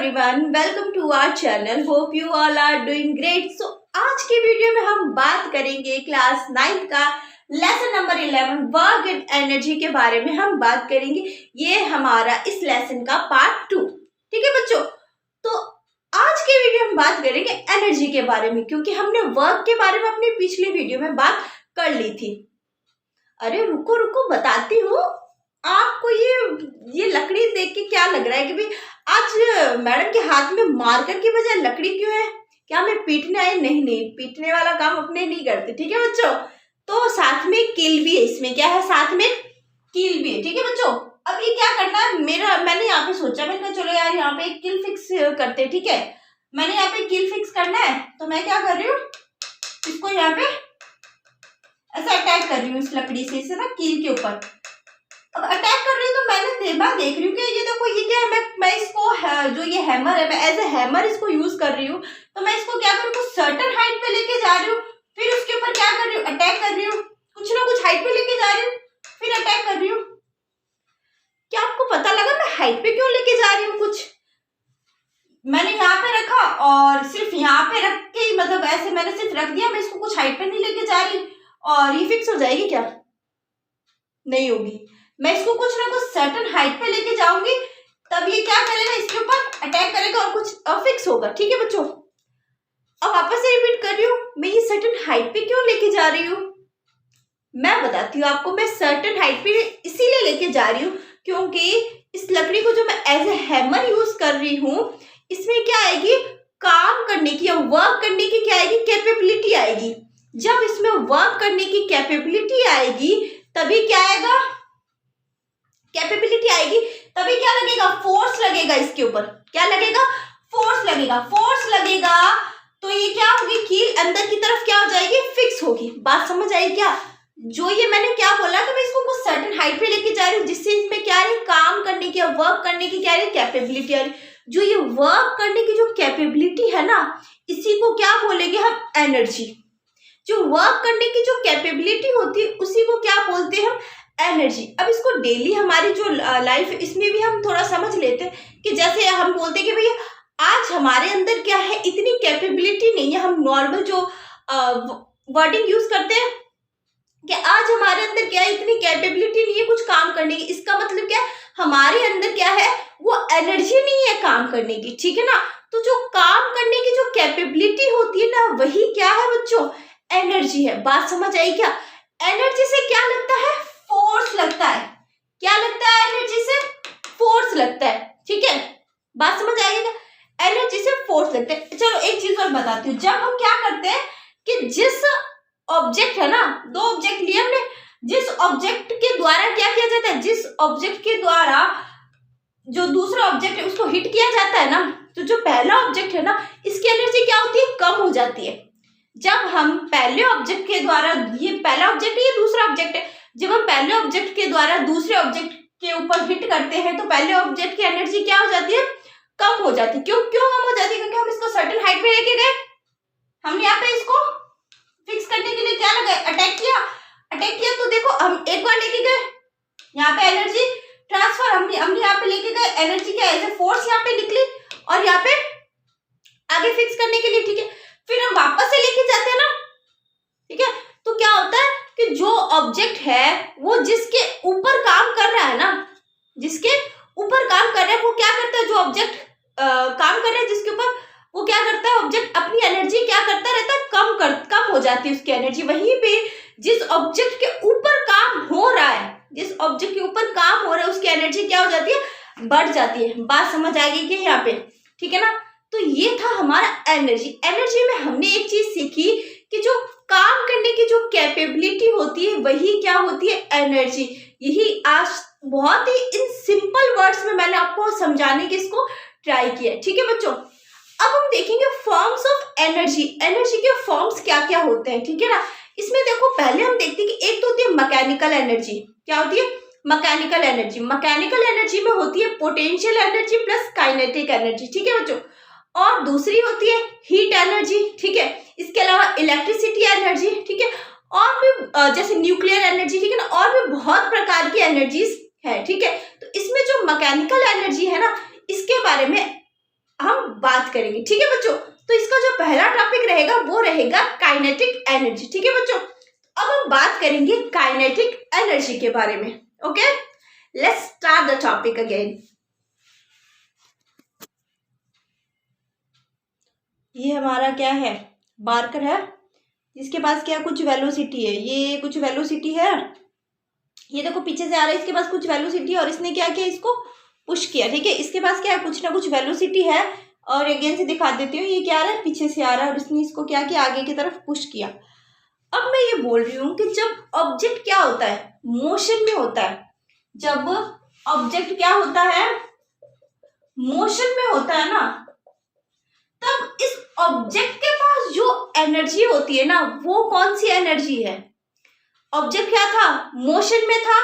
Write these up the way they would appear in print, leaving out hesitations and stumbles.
everyone, welcome to our channel. Hope you all are doing great. So आज की video में हम बात करेंगे क्लास 9 का lesson number 11 work and energy के बारे में हम बात करेंगे। ये हमारा इस लेसन का पार्ट 2। ठीक है बच्चों, तो आज की वीडियो हम बात करेंगे एनर्जी के बारे में, क्योंकि हमने वर्क के बारे में अपनी पिछली वीडियो में बात कर ली थी। अरे रुको रुको, बताती हूँ आपको। ये लकड़ी देख के क्या लग रहा है कि भाई आज मैडम के हाथ में मार्कर की बजाय लकड़ी क्यों है? क्या मैं पीटने आई? नहीं नहीं, पीटने वाला काम अपने नहीं करते। ठीक है बच्चों, तो साथ में कील भी है। इसमें क्या है? साथ में कील भी है। ठीक है बच्चों, अब ये क्या करना है मैंने यहाँ पे सोचा, मैंने कहा चलो यार यहाँ पे एक कील फिक्स करते हैं। ठीक है, मैंने यहाँ पे कील फिक्स करना है, तो मैं क्या कर रही हूँ, इसको यहाँ पे ऐसे अटैक कर रही हूँ इस लकड़ी से, इसे ना कील के ऊपर। अब अटैक कर रही हूँ तो मैंने देख रही हूँ कि ये देखो ये क्या है, मैं इसको जो ये हैमर है, मैं एज ए हैमर इसको यूज कर रही हूँ। तो मैं इसको क्या करूँ, कुछ सर्टन हाइट पे लेके जा रही हूँ, फिर उसके ऊपर क्या कर रही हूँ, अटैक कर रही हूँ। कुछ ना कुछ हाइट पे लेके जा रही हूँ, फिर अटैक कर रही हूँ। क्या आपको पता लगा मैं हाइट पे क्यों लेके जा रही हूँ? कुछ मैंने यहाँ पे रखा और सिर्फ यहाँ पे रख के, मतलब ऐसे मैंने सिर्फ रख दिया, मैं इसको कुछ हाइट पे नहीं लेके जा रही। और ये फिक्स हो जाएगी क्या? नहीं होगी। मैं इसको कुछ ना कुछ सर्टन हाइट पे लेके जाऊंगी, तब ये क्या करेगा, इसके ऊपर अटैक करेगा और कुछ फिक्स होगा। ठीक है बच्चों, अब वापस से रिपीट कर रही हूँ, मैं ये सर्टन हाइट पे क्यों लेके जा रही हूँ? मैं बताती हूँ आपको। मैं सर्टन हाइट पे इसीलिए लेके जा रही हूँ क्योंकि इस लकड़ी को जो मैं एज ए हैमर यूज कर रही हूँ, इसमें क्या आएगी, काम करने की या वर्क करने की क्या आएगी, कैपेबिलिटी आएगी। जब इसमें वर्क करने की कैपेबिलिटी आएगी तभी क्या आएगा, कैपेबिलिटी आएगी, तभी क्या लगेगा, फोर्स लगेगा इसके ऊपर। क्या लगेगा? फोर्स लगेगा। फोर्स लगेगा तो ये क्या होगी, कील अंदर की तरफ क्या हो जाएगी, फिक्स होगी। बात समझ आई क्या? जो ये मैंने क्या बोला कि मैं इसको कुछ सर्टेन हाइट पे लेके जा रही हूँ, जिससे इसमें क्या है, काम करने की, वर्क करने की क्या है, कैपेबिलिटी आ रही। जो ये वर्क करने की जो कैपेबिलिटी है ना, इसी को क्या बोलेंगे हम, एनर्जी। जो वर्क करने की जो कैपेबिलिटी होती है उसी को क्या बोलते हैं हम, एनर्जी। अब इसको डेली हमारी जो लाइफ, इसमें भी हम थोड़ा समझ लेते हैं कि जैसे हम बोलते हैं कि भैया आज हमारे अंदर क्या है, इतनी कैपेबिलिटी नहीं है। हम नॉर्मल जो वर्डिंग यूज करते हैं कि आज हमारे अंदर क्या है, इतनी कैपेबिलिटी नहीं है कुछ काम करने की। इसका मतलब क्या है, हमारे अंदर क्या है, वो एनर्जी नहीं है काम करने की। ठीक है ना, तो जो काम करने की जो कैपेबिलिटी होती है ना, वही क्या है बच्चों, एनर्जी है। बात समझ आई क्या? एनर्जी से क्या लगता है, फोर्स लगता है। क्या लगता है एनर्जी से? फोर्स लगता है। ठीक है, बात समझ आएगी क्या? एनर्जी से फोर्स लगता है। चलो एक चीज और बताती हूँ। जब हम क्या करते हैं कि जिस ऑब्जेक्ट है ना, दो ऑब्जेक्ट लिए हमने, जिस ऑब्जेक्ट के द्वारा क्या किया जाता है, जिस ऑब्जेक्ट के द्वारा जो दूसरा ऑब्जेक्ट है उसको हिट किया जाता है ना, तो जो पहला ऑब्जेक्ट है ना, इसकी एनर्जी क्या होती है, कम हो जाती है। जब हम पहले ऑब्जेक्ट के द्वारा, ये पहला ऑब्जेक्ट है, ये दूसरा ऑब्जेक्ट है, जब हम पहले ऑब्जेक्ट के द्वारा दूसरे ऑब्जेक्ट के ऊपर हिट करते हैं तो पहले ऑब्जेक्ट की एनर्जी क्या हो जाती है, कम हो जाती है। क्यों कम हो जाती है? क्योंकि हम इसको सर्टेन हाइट पे लेके गए, हमने यहाँ पे इसको फिक्स करने के लिए क्या लगा, अटैक किया। तो देखो हम एक बार लेके गए, यहाँ पे एनर्जी ट्रांसफर हमने यहाँ पे लेके गए, एनर्जी क्या एज ए फोर्स यहाँ पे निकली और यहाँ पे आगे फिक्स करने के लिए। ठीक है, फिर हम वापस से लेके जाते हैं ना। ठीक है, तो क्या होता है कि जो ऑब्जेक्ट है वो जिसके ऊपर काम कर रहा है ना, जिसके ऊपर काम कर रहा है, वो क्या करता है, जो ऑब्जेक्ट काम कर रहा है जिसके ऊपर, वो क्या करता है, ऑब्जेक्ट अपनी एनर्जी क्या करता रहता है, कम हो जाती है उसकी एनर्जी। वहीं पे जिस ऑब्जेक्ट के ऊपर काम हो रहा है, जिस ऑब्जेक्ट के ऊपर काम हो रहा है, उसकी एनर्जी क्या हो जाती है, बढ़ जाती है। बात समझ आएगी कि यहाँ पे? ठीक है ना, तो ये था हमारा एनर्जी। एनर्जी में हमने एक चीज सीखी कि जो काम करने की जो कैपेबिलिटी होती है वही क्या होती है, एनर्जी। यही आज बहुत ही इन सिंपल वर्ड्स में मैंने आपको समझाने की इसको ट्राई किया। ठीक है बच्चों, अब हम देखेंगे फॉर्म्स ऑफ एनर्जी। एनर्जी के फॉर्म्स क्या क्या होते हैं। ठीक है ना, इसमें देखो पहले हम देखते हैं कि एक तो होती है मैकेनिकल एनर्जी। क्या होती है, मैकेनिकल एनर्जी। मैकेनिकल एनर्जी में होती है potential energy plus kinetic energy. ठीक है बच्चों, और दूसरी होती है हीट एनर्जी। ठीक है, इसके अलावा इलेक्ट्रिसिटी एनर्जी। ठीक है, और भी जैसे न्यूक्लियर एनर्जी। ठीक है ना, और भी बहुत प्रकार की एनर्जीज है। ठीक है, तो इसमें जो मैकेनिकल एनर्जी है ना, इसके बारे में हम बात करेंगे। ठीक है बच्चों, तो इसका जो पहला टॉपिक रहेगा वो रहेगा काइनेटिक एनर्जी। ठीक है बच्चों, अब हम बात करेंगे काइनेटिक एनर्जी के बारे में। Okay, let's start the topic again. ये हमारा क्या है, मार्कर है, इसके पास क्या कुछ वेलोसिटी है, ये कुछ वेलोसिटी है, ये देखो पीछे से आ रहा है, इसके पास कुछ वेलोसिटी है और इसने क्या किया, इसको पुश किया। ठीक है, इसके पास क्या है, कुछ ना कुछ वेलोसिटी है और अगेन से दिखा देती हूँ, ये क्या आ रहा है, पीछे से आ रहा है और इसने इसको क्या किया, आगे की तरफ पुश किया। अब मैं ये बोल रही हूँ कि जब ऑब्जेक्ट क्या होता है, मोशन में होता है, जब ऑब्जेक्ट क्या होता है, मोशन में होता है ना, तब इस ऑब्जेक्ट के पास जो एनर्जी होती है ना, वो कौन सी एनर्जी है। ऑब्जेक्ट क्या था, मोशन में था,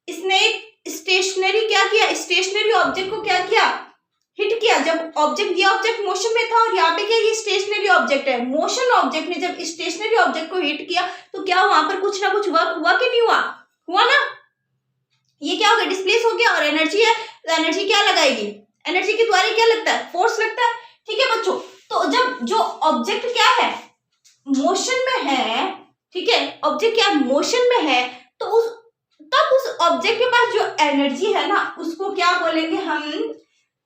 इसने एक स्टेशनरी क्या किया, स्टेशनरी ऑब्जेक्ट को क्या किया, हिट किया। जब ऑब्जेक्ट, ये ऑब्जेक्ट मोशन में था और यहाँ पे क्या, ये स्टेशनरी ऑब्जेक्ट है, मोशन ऑब्जेक्ट ने जब स्टेशनरी ऑब्जेक्ट को हिट किया तो क्या वहां पर कुछ ना कुछ वर्क हुआ कि नहीं हुआ, हुआ ना। ये क्या हो गया, डिस्प्लेस हो गया और एनर्जी है, तो एनर्जी क्या लगाएगी, एनर्जी के द्वारा क्या लगता है, फोर्स लगता है। ठीक है बच्चों, तो जब जो ऑब्जेक्ट क्या है, मोशन में है, ठीक है, ऑब्जेक्ट क्या मोशन में है, तो उस ऑब्जेक्ट के पास जो एनर्जी है ना, उसको क्या बोलेंगे हम,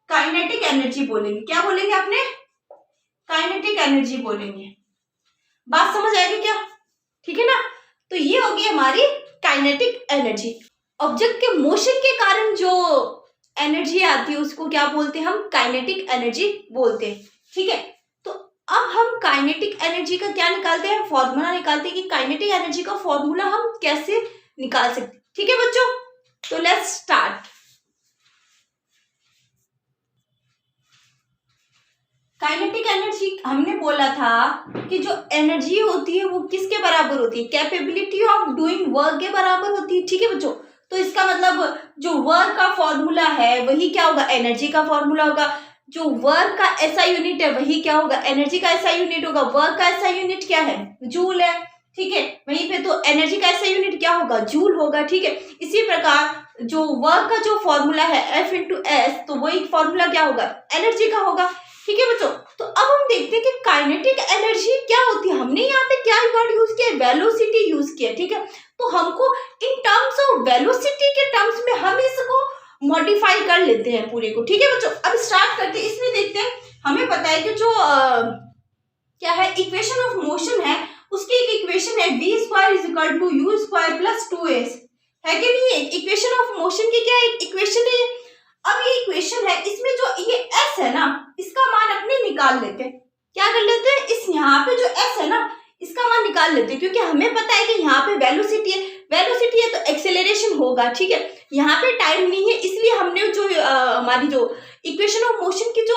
काइनेटिक एनर्जी बोलेंगे। क्या बोलेंगे आपने, काइनेटिक एनर्जी बोलेंगे। बात समझ आएगी क्या, ठीक है ना। तो ये होगी हमारी काइनेटिक एनर्जी। ऑब्जेक्ट के मोशन के कारण जो एनर्जी आती है उसको क्या बोलते हैं हम, काइनेटिक एनर्जी बोलते हैं। ठीक है, तो अब हम काइनेटिक एनर्जी का क्या निकालते हैं, फॉर्मूला निकालते हैं कि काइनेटिक एनर्जी का फॉर्मूला हम कैसे निकाल सकते हैं। ठीक है बच्चों, तो लेट्स स्टार्ट। काइनेटिक एनर्जी हमने बोला था कि जो एनर्जी होती है वो किसके बराबर होती है, कैपेबिलिटी ऑफ डूइंग वर्क के बराबर होती है। ठीक है बच्चों, तो इसका मतलब जो वर्क का फॉर्मूला है वही क्या होगा, एनर्जी का फॉर्मूला होगा। जो वर्क का एसआई यूनिट है वही क्या होगा, एनर्जी का एसआई यूनिट होगा। वर्क का एसआई यूनिट क्या है, जूल है। ठीक है, वहीं पे तो एनर्जी का एसआई यूनिट क्या होगा, जूल होगा। ठीक है, इसी प्रकार जो वर्क का जो फॉर्मूला है F × S, तो वही फॉर्मूला क्या होगा, एनर्जी का होगा। ठीक है बच्चों, तो अब हम देखते हैं कि काइनेटिक एनर्जी क्या होती है। हमने यहाँ पे क्या वर्ड यूज किया, वेलोसिटी यूज किया। ठीक है, तो हमको इन टर्म्स ऑफ वेलोसिटी के टर्म्स में हम इसको मॉडिफाई कर लेते हैं पूरे को। ठीक है बच्चों, अब स्टार्ट करते हैं। इसमें देखते हैं, हमें पता है कि जो क्या है, इक्वेशन ऑफ मोशन है, उसकी एक इक्वेशन है v² = u² + 2s, है कि नहीं। इक्वेशन ऑफ मोशन की क्या एक इक्वेशन है। अब ये इक्वेशन है, इसमें जो ये s है ना, इसका मान अपने निकाल लेते हैं। क्या कर लेते हैं, इस यहाँ पे जो s है ना, इसका मान निकाल लेते हैं, क्योंकि हमें पता है कि यहाँ पे वेलोसिटी है, वेलोसिटी है तो एक्सेलरेशन होगा। ठीक है, यहाँ पे टाइम नहीं है, इसलिए हमने जो हमारी जो इक्वेशन ऑफ मोशन की जो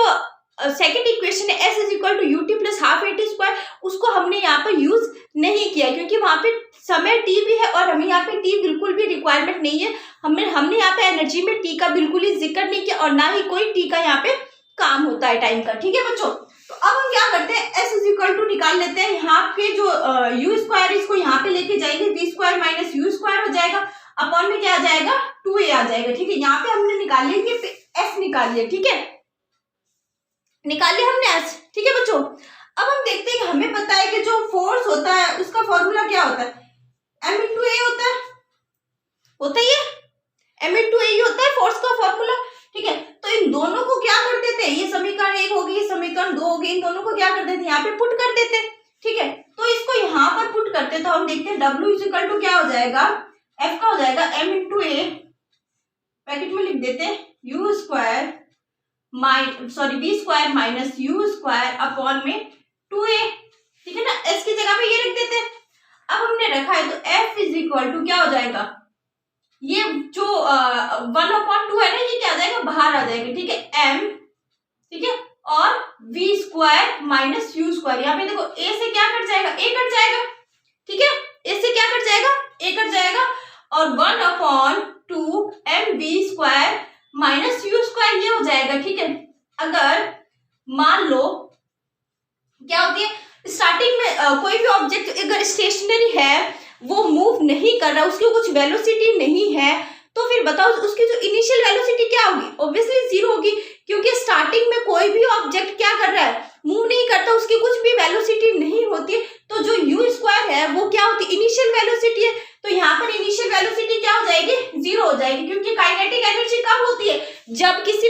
सेकंड इक्वेशन है s = ut + ½ at², उसको हमने यहाँ पर यूज नहीं किया, क्योंकि वहां पे समय t भी है और हमें यहाँ पे t बिल्कुल भी रिक्वायरमेंट नहीं है। हमने यहाँ पे एनर्जी में t का बिल्कुल ही जिक्र नहीं किया और ना ही कोई t का यहाँ पे काम होता है टाइम का। ठीक है बच्चों, तो अब हम क्या करते हैं, s = निकाल लेते हैं। यहाँ पे जो u² इसको यहाँ पे लेके जाएंगे, v² - u² हो जाएगा, अपॉन में क्या आ जाएगा, 2a आ जाएगा। ठीक है, यहाँ पे हमने निकाल लिया, s निकाल लिया। ठीक है, निकाल लिया हमने s। ठीक है बच्चों, अब हम देखते हैं कि हमें पता है कि जो फोर्स होता है उसका फॉर्मूला क्या होता है, m × a होता है ये m × a होता है फोर्स का फॉर्मूला। ठीक है, तो इन दोनों को क्या कर देते हैं, ये समीकरण 1 होगी, ये समीकरण 2 होगी, इन दोनों को क्या कर देते हैं, यहाँ पे पुट कर देते हैं। ठीक है, तो इसको यहाँ पर पुट करते हैं, तो हम देखते हैं w = क्या हो जाएगा, f का हो जाएगा m × a, ब्रैकेट में लिख देते हैं v² - u² अपॉन में 2a। ठीक है ना, s की जगह पे ये रख देते हैं। अब हमने रखा है तो f = क्या हो जाएगा, ये जो 1/2 है ना, ये क्या आ जाएगा, बाहर आ जाएगा। ठीक है, m, ठीक है, और v² - u², यहाँ पे देखो a से क्या कट जाएगा, a कट जाएगा। ठीक है, a से क्या कट जाएगा, a कट जाएगा, और 1/2 mv² - u² ये हो जाएगा। ठीक है, अगर मान लो क्या होती है, स्टार्टिंग में कोई भी ऑब्जेक्ट अगर स्टेशनरी है, वो मूव नहीं कर रहा, उसकी कुछ वेलोसिटी नहीं है, तो फिर बताओ उसकी जो इनिशियल वेलोसिटी क्या होगी, ऑब्वियसली 0 होगी, क्योंकि स्टार्टिंग में कोई भी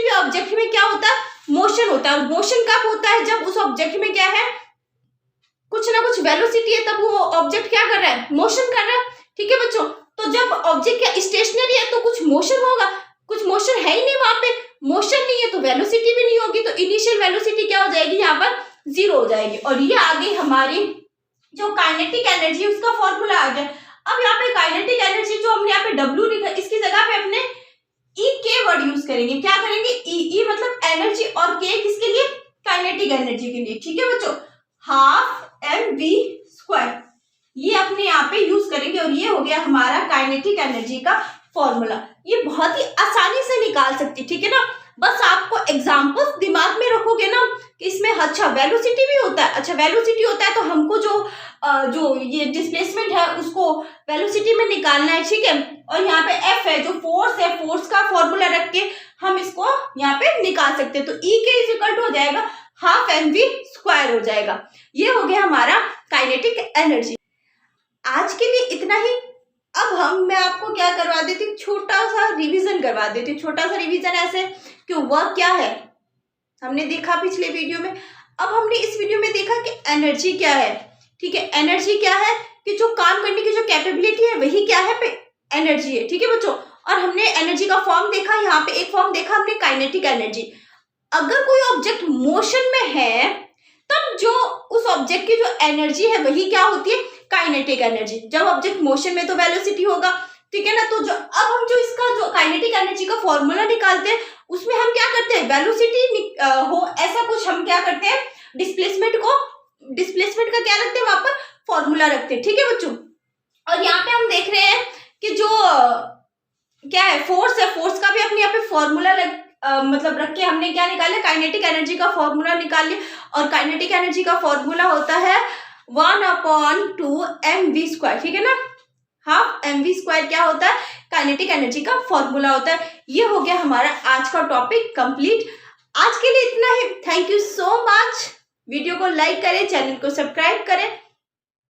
भी ऑब्जेक्ट में क्या होता है, मोशन होता है। मोशन कब होता है, जब उस ऑब्जेक्ट में क्या है, कुछ ना कुछ वेलोसिटी है, तब वो ऑब्जेक्ट क्या कर रहा है, मोशन कर रहा है। ठीक है बच्चों, तो जब ऑब्जेक्ट क्या स्टेशनरी है तो कुछ मोशन होगा, कुछ मोशन है ही नहीं, वहां पे मोशन नहीं है तो वेलोसिटी भी नहीं होगी, तो इनिशियल वेलोसिटी क्या हो जाएगी, यहाँ पर 0 हो जाएगी। और ये आ गई हमारी जो काइनेटिक एनर्जी, उसका फॉर्मूला आ गया। अब यहाँ पे काइनेटिक एनर्जी जो हमने यहाँ पे W लिखा, इसकी जगह पे अपने E के वर्ड यूज करेंगे। क्या करेंगे, E मतलब एनर्जी, और K किसके लिए, काइनेटिक एनर्जी के लिए। ठीक है बच्चों, 12mv², ये अपने यहाँ पे यूज करेंगे, और ये हो गया हमारा काइनेटिक एनर्जी का फॉर्मूला। ये बहुत ही आसानी से निकाल सकती, ठीक है ना। बस आपको एग्जांपल्स दिमाग में रखोगे ना कि इसमें अच्छा वेलोसिटी भी होता है, अच्छा वेलोसिटी होता है तो हमको जो ये डिस्प्लेसमेंट है उसको वेलोसिटी में निकालना है। ठीक है, और यहाँ पे F है जो फोर्स है, फोर्स का फॉर्मूला रख के हम इसको यहाँ पे निकाल सकते हैं। तो E के इक्वल टू हो जाएगा 12mv² हो जाएगा। ये हो गया हमारा काइनेटिक एनर्जी। आज के लिए इतना ही। अब मैं आपको क्या करवा देती हूँ, छोटा सा रिवीजन करवा देती हूँ। छोटा सा रिवीजन ऐसे कि वह क्या है, हमने देखा पिछले वीडियो में, अब हमने इस वीडियो में देखा कि एनर्जी क्या है। ठीक है, एनर्जी क्या है कि जो काम करने की जो कैपेबिलिटी है वही क्या है, एनर्जी है। ठीक है बच्चों, और हमने एनर्जी का फॉर्म देखा, यहाँ पे एक फॉर्म देखा हमने काइनेटिक एनर्जी। अगर कोई ऑब्जेक्ट मोशन में है तब जो उस ऑब्जेक्ट की जो एनर्जी है वही क्या होती है, काइनेटिक एनर्जी। जब ऑब्जेक्ट मोशन में तो वेलोसिटी होगा, ठीक है ना। तो जो अब हम जो इसका जो काइनेटिक एनर्जी का फॉर्मूला निकालते हैं उसमें हम क्या करते हैं, वेलोसिटी हो ऐसा कुछ हम क्या करते हैं, डिस्प्लेसमेंट का क्या रखते हैं, वहां पर फॉर्मूला रखते हैं। ठीक है बच्चों, और यहाँ पे हम देख रहे हैं कि जो क्या है, फोर्स है, फोर्स का भी अपने यहाँ पे फॉर्मूला मतलब रख के हमने क्या निकाला, काइनेटिक एनर्जी का फॉर्मूला निकाल लिया। और काइनेटिक एनर्जी का फॉर्मूला होता है 1/2mv²। ठीक है ना, 12mv² क्या होता है, काइनेटिक एनर्जी का फॉर्मूला होता है। ये हो गया हमारा आज का टॉपिक कंप्लीट। आज के लिए इतना ही। Thank you so much. Video को लाइक करें, चैनल को सब्सक्राइब करें।